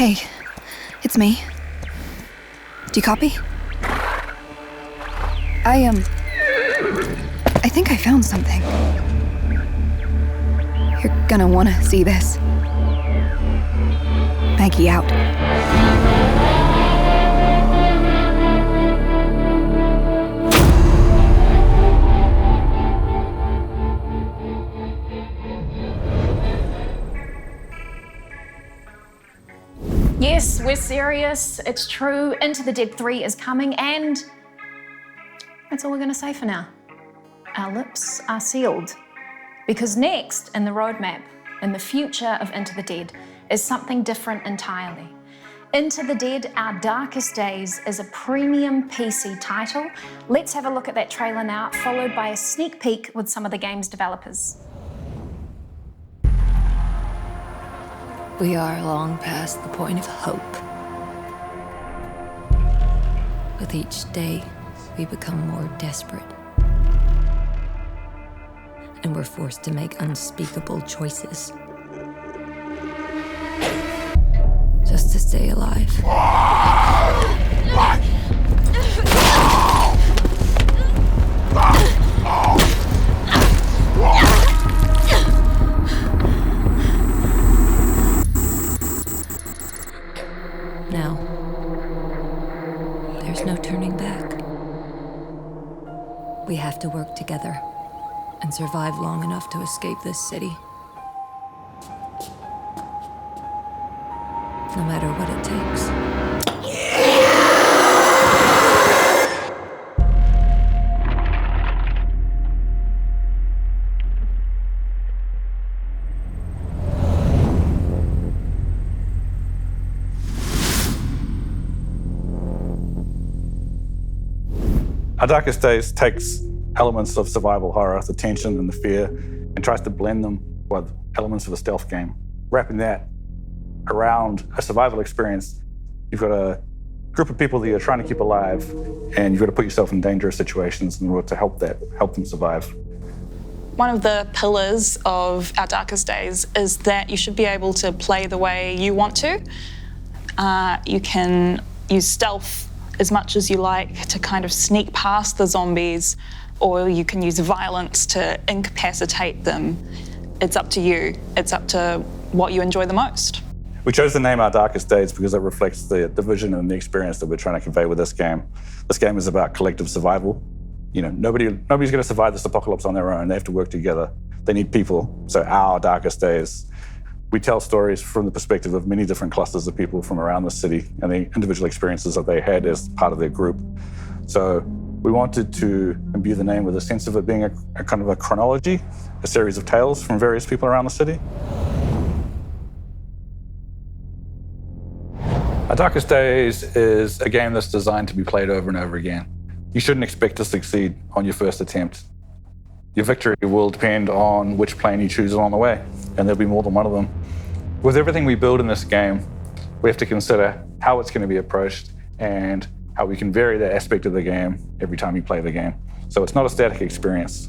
Hey, it's me. Do you copy? I think I found something. You're gonna wanna see this. Maggie out. Yes, we're serious. It's true. Into the Dead 3 is coming, and that's all we're going to say for now. Our lips are sealed. Because next in the roadmap, in the future of Into the Dead, is something different entirely. Into the Dead, Our Darkest Days is a premium PC title. Let's have a look at that trailer now, followed by a sneak peek with some of the game's developers. We are long past the point of hope. With each day, we become more desperate. And we're forced to make unspeakable choices. Just to stay alive. Now, there's no turning back. We have to work together and survive long enough to escape this city. No matter what it takes. Our Darkest Days takes elements of survival horror, the tension and the fear, and tries to blend them with elements of a stealth game. Wrapping that around a survival experience, you've got a group of people that you're trying to keep alive, and you've got to put yourself in dangerous situations in order to help them survive. One of the pillars of Our Darkest Days is that you should be able to play the way you want to. You can use stealth as much as you like to kind of sneak past the zombies, or you can use violence to incapacitate them. It's up to you. It's up to what you enjoy the most. We chose the name Our Darkest Days because it reflects the vision and the experience that we're trying to convey with this game. This game is about collective survival. You know, nobody's going to survive this apocalypse on their own. They have to work together. They need people. So Our Darkest Days. We tell stories from the perspective of many different clusters of people from around the city and the individual experiences that they had as part of their group. So we wanted to imbue the name with a sense of it being a kind of a chronology, a series of tales from various people around the city. Our Darkest Days is a game that's designed to be played over and over again. You shouldn't expect to succeed on your first attempt. Your victory will depend on which plan you choose along the way, and there'll be more than one of them. With everything we build in this game, we have to consider how it's going to be approached and how we can vary that aspect of the game every time you play the game. So it's not a static experience.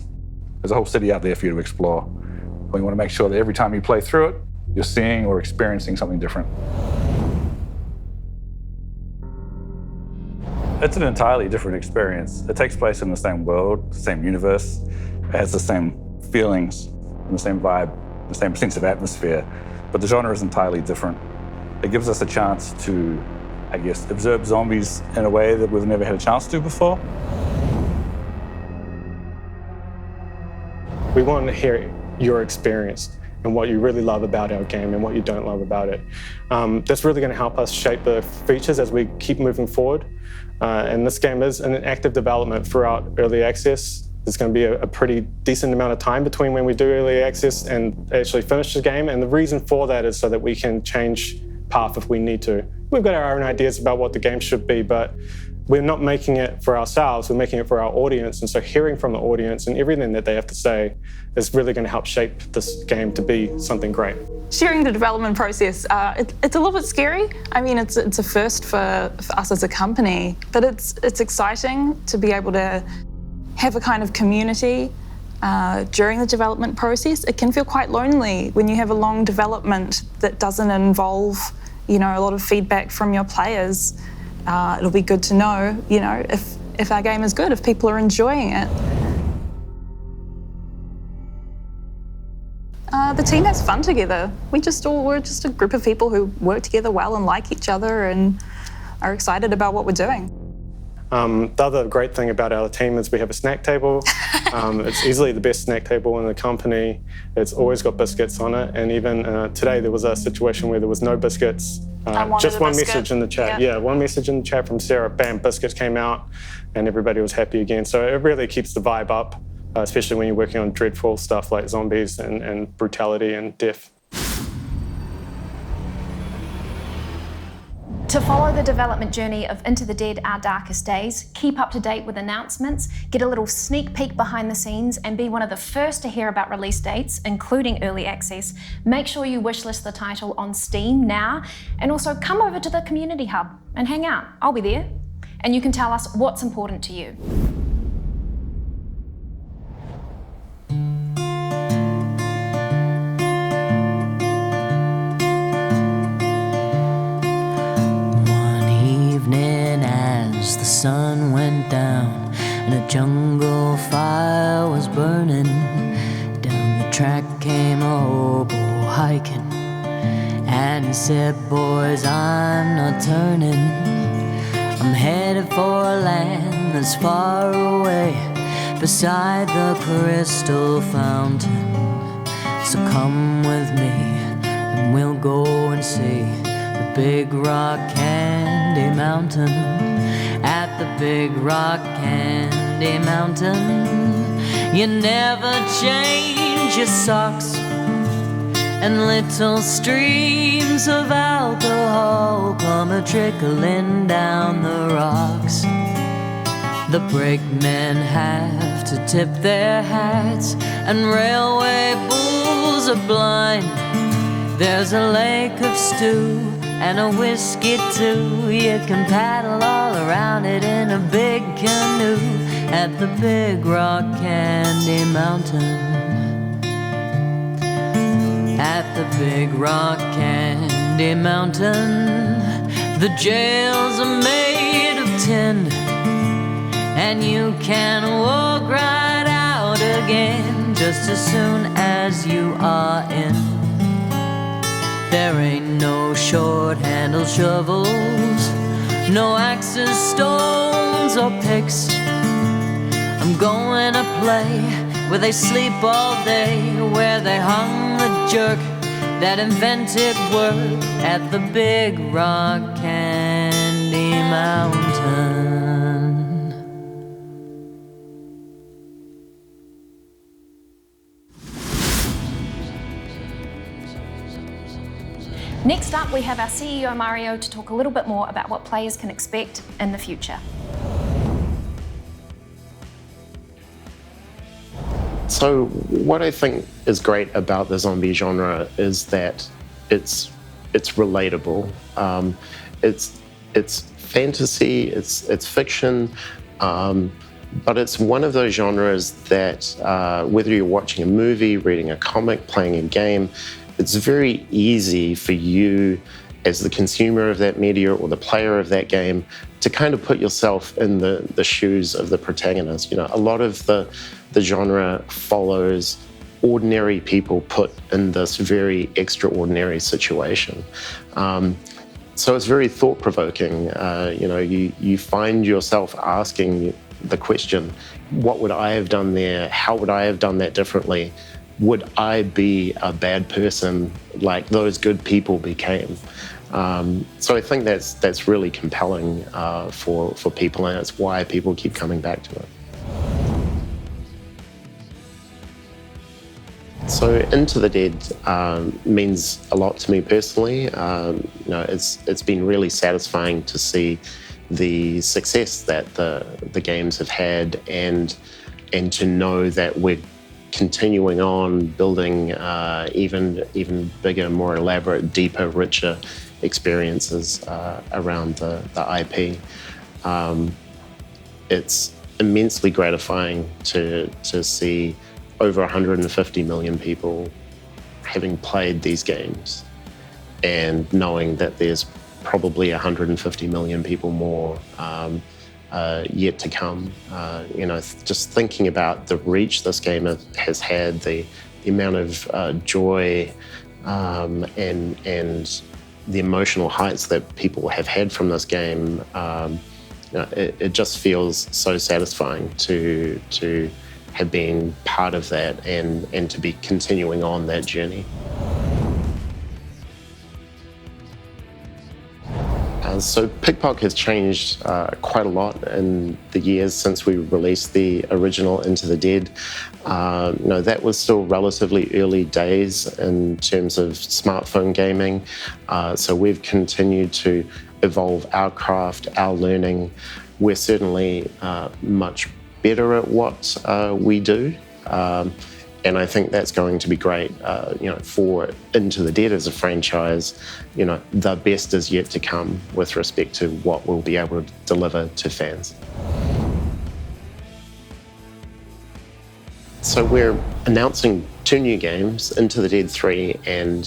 There's a whole city out there for you to explore. We want to make sure that every time you play through it, you're seeing or experiencing something different. It's an entirely different experience. It takes place in the same world, the same universe. It has the same feelings and the same vibe, the same sense of atmosphere, but the genre is entirely different. It gives us a chance to, I guess, observe zombies in a way that we've never had a chance to before. We want to hear your experience and what you really love about our game and what you don't love about it. That's really going to help us shape the features as we keep moving forward. And this game is in active development throughout early access. There's going to be a pretty decent amount of time between when we do early access and actually finish the game. And the reason for that is so that we can change path if we need to. We've got our own ideas about what the game should be, but we're not making it for ourselves, we're making it for our audience. And so hearing from the audience and everything that they have to say is really going to help shape this game to be something great. Sharing the development process, it's a little bit scary. I mean, it's a first for us as a company, but it's exciting to be able to have a kind of community during the development process. It can feel quite lonely when you have a long development that doesn't involve a lot of feedback from your players. It'll be good to know, if our game is good, if people are enjoying it. The team has fun together. We're just a group of people who work together well and like each other and are excited about what we're doing. The other great thing about our team is we have a snack table. It's easily the best snack table in the company. It's always got biscuits on it. And even today there was a situation where there was no biscuits. Just one message in the chat. Yeah, one message in the chat from Sarah, bam, biscuits came out and everybody was happy again. So it really keeps the vibe up, especially when you're working on dreadful stuff like zombies and brutality and death. To follow the development journey of Into the Dead, Our Darkest Days, keep up to date with announcements, get a little sneak peek behind the scenes, and be one of the first to hear about release dates, including early access, make sure you wishlist the title on Steam now, and also come over to the Community Hub and hang out. I'll be there, and you can tell us what's important to you. As the sun went down and a jungle fire was burning, down the track came a hobo hiking, and he said, boys, I'm not turning. I'm headed for a land that's far away, beside the crystal fountain. So come with me and we'll go and see the big rock candy mountain. At the big rock candy mountain, you never change your socks, and little streams of alcohol come a-trickling down the rocks. The brakemen have to tip their hats, and railway bulls are blind. There's a lake of stew and a whiskey too. You can paddle all around it in a big canoe at the big rock candy mountain. At the big rock candy mountain, the jails are made of tin, and you can walk right out again just as soon as you are in. There ain't no short-handled shovels, no axes, stones, or picks. I'm going to play where they sleep all day, where they hung the jerk that invented work, at the big rock candy mountain. Next up, we have our CEO Mario to talk a little bit more about what players can expect in the future. So what I think is great about the zombie genre is that it's relatable. It's fantasy, it's fiction, but it's one of those genres that whether you're watching a movie, reading a comic, playing a game, it's very easy for you as the consumer of that media or the player of that game to kind of put yourself in the shoes of the protagonist. A lot of the genre follows ordinary people put in this very extraordinary situation. So it's very thought-provoking. You find yourself asking the question, what would I have done there? How would I have done that differently? Would I be a bad person like those good people became? So I think that's really compelling for people, and it's why people keep coming back to it. So Into the Dead means a lot to me personally. It's been really satisfying to see the success that the games have had, and to know that we're continuing on building even bigger, more elaborate, deeper, richer experiences around the IP. It's immensely gratifying to see over 150 million people having played these games. and knowing that there's probably 150 million people more yet to come. Just thinking about the reach this game has had, the amount of joy and the emotional heights that people have had from this game, it just feels so satisfying to have been part of that and to be continuing on that journey. So Pickpock has changed quite a lot in the years since we released the original Into the Dead. That was still relatively early days in terms of smartphone gaming. So we've continued to evolve our craft, our learning. We're certainly much better at what we do. And I think that's going to be great, for Into the Dead as a franchise. The best is yet to come with respect to what we'll be able to deliver to fans. So we're announcing 2 new games, Into the Dead 3 and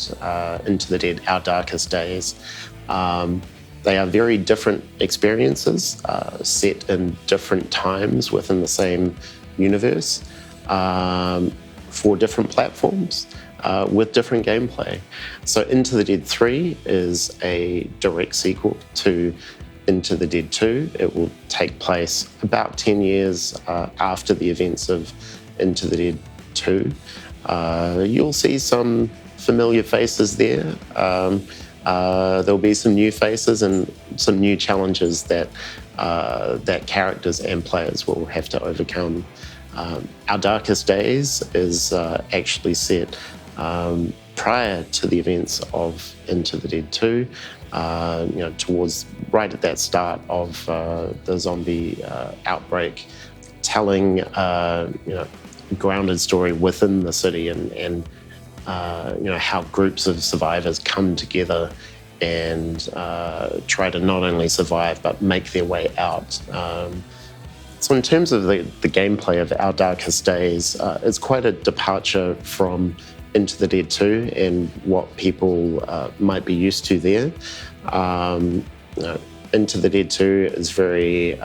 Into the Dead Our Darkest Days. They are very different experiences, set in different times within the same universe. For different platforms with different gameplay. So Into the Dead 3 is a direct sequel to Into the Dead 2. It will take place about 10 years after the events of Into the Dead 2. You'll see some familiar faces there. There'll be some new faces and some new challenges that characters and players will have to overcome. Our Darkest Days is actually set prior to the events of Into the Dead 2, towards right at that start of the zombie outbreak, telling grounded story within the city and how groups of survivors come together and try to not only survive but make their way out. So in terms of the gameplay of Our Darkest Days, it's quite a departure from Into the Dead 2 and what people might be used to there. Into the Dead 2 is very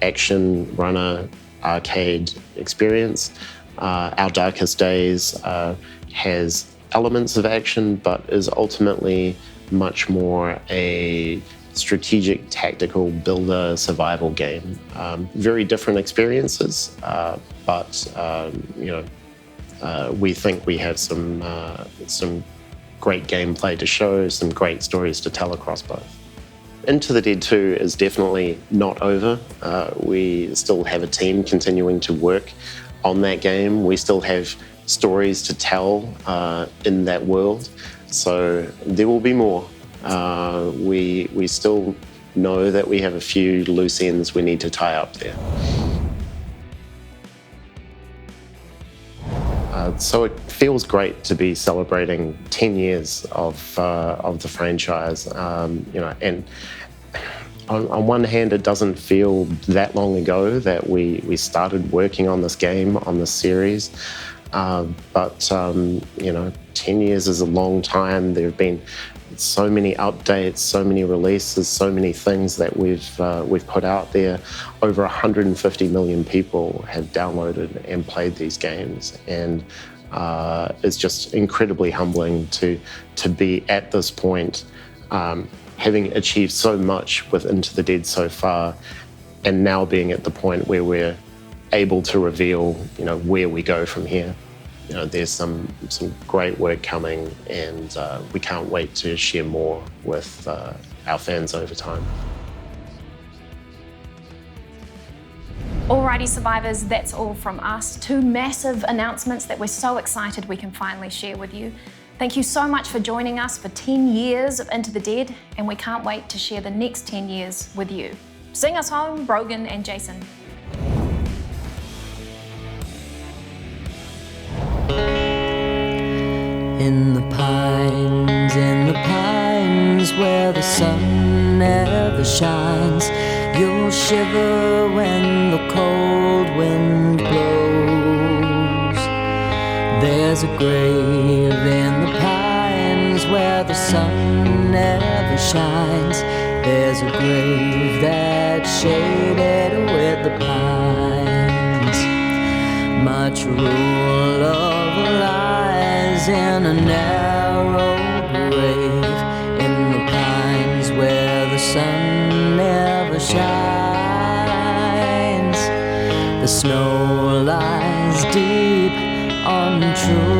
action, runner, arcade experience. Our Darkest Days has elements of action, but is ultimately much more a strategic, tactical builder survival game. Very different experiences, but we think we have some great gameplay to show, some great stories to tell across both. Into the Dead 2 is definitely not over. We still have a team continuing to work on that game. We still have stories to tell in that world, so there will be more. We still know that we have a few loose ends we need to tie up there. So it feels great to be celebrating 10 years of the franchise, and on one hand, it doesn't feel that long ago that we started working on this game, on this series, but 10 years is a long time. There have been so many updates, so many releases, so many things that we've put out there. Over 150 million people have downloaded and played these games, and it's just incredibly humbling to be at this point, having achieved so much with Into the Dead so far, and now being at the point where we're able to reveal, where we go from here. There's some great work coming, and we can't wait to share more with our fans over time. Alrighty, survivors, that's all from us. 2 massive announcements that we're so excited we can finally share with you. Thank you so much for joining us for 10 years of Into the Dead, and we can't wait to share the next 10 years with you. Sing us home, Brogan and Jason. In the pines where the sun never shines, you'll shiver when the cold wind blows. There's a grave in the pines where the sun shines. There's a grave that's shaded with the pines. Much rule of lies in a narrow grave in the pines where the sun never shines. The snow lies deep, untrue.